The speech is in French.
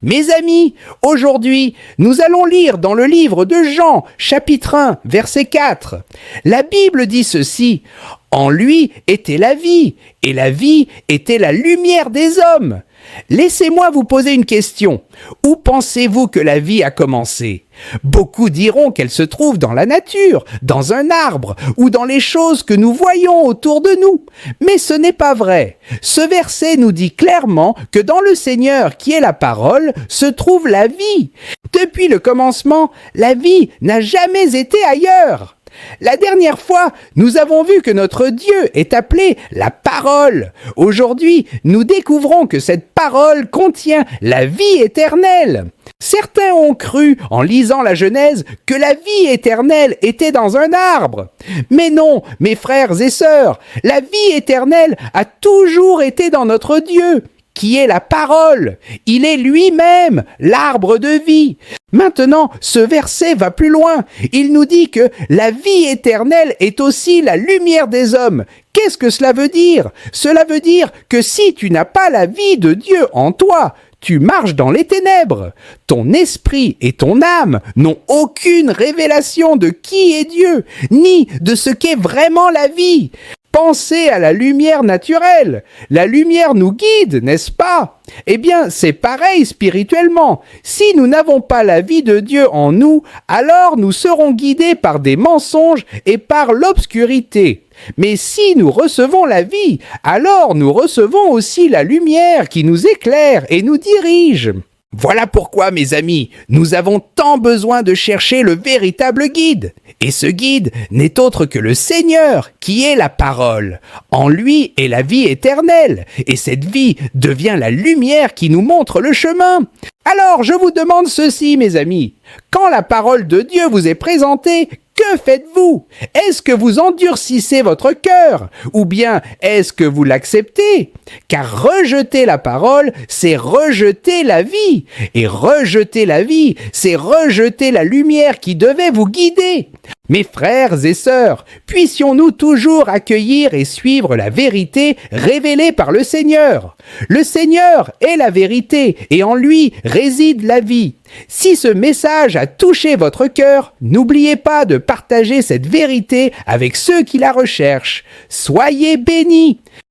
Mes amis, aujourd'hui, nous allons lire dans le livre de Jean, chapitre 1, verset 4. La Bible dit ceci: « En lui était la vie, et la vie était la lumière des hommes. » Laissez-moi vous poser une question. Où pensez-vous que la vie a commencé? Beaucoup diront qu'elle se trouve dans la nature, dans un arbre ou dans les choses que nous voyons autour de nous. Mais ce n'est pas vrai. Ce verset nous dit clairement que dans le Seigneur qui est la parole se trouve la vie. Depuis le commencement, la vie n'a jamais été ailleurs. La dernière fois, nous avons vu que notre Dieu est appelé la parole. Aujourd'hui, nous découvrons que cette parole contient la vie éternelle. Certains ont cru, en lisant la Genèse, que la vie éternelle était dans un arbre. Mais non, mes frères et sœurs, la vie éternelle a toujours été dans notre Dieu, qui est la parole. Il est lui-même l'arbre de vie. Maintenant, ce verset va plus loin. Il nous dit que la vie éternelle est aussi la lumière des hommes. Qu'est-ce que cela veut dire? Cela veut dire que si tu n'as pas la vie de Dieu en toi, tu marches dans les ténèbres. Ton esprit et ton âme n'ont aucune révélation de qui est Dieu, ni de ce qu'est vraiment la vie. Pensez à la lumière naturelle. La lumière nous guide, n'est-ce pas? Eh bien, c'est pareil spirituellement. Si nous n'avons pas la vie de Dieu en nous, alors nous serons guidés par des mensonges et par l'obscurité. Mais si nous recevons la vie, alors nous recevons aussi la lumière qui nous éclaire et nous dirige. Voilà pourquoi, mes amis, nous avons tant besoin de chercher le véritable guide. Et ce guide n'est autre que le Seigneur, qui est la parole. En lui est la vie éternelle, et cette vie devient la lumière qui nous montre le chemin. Alors, je vous demande ceci, mes amis. Quand la parole de Dieu vous est présentée, que faites-vous? Est-ce que vous endurcissez votre cœur? Ou bien est-ce que vous l'acceptez? Car rejeter la parole, c'est rejeter la vie. Et rejeter la vie, c'est rejeter la lumière qui devait vous guider. Mes frères et sœurs, puissions-nous toujours accueillir et suivre la vérité révélée par le Seigneur. Le Seigneur est la vérité et en lui réside la vie. Si ce message a touché votre cœur, n'oubliez pas de partager cette vérité avec ceux qui la recherchent. Soyez bénis!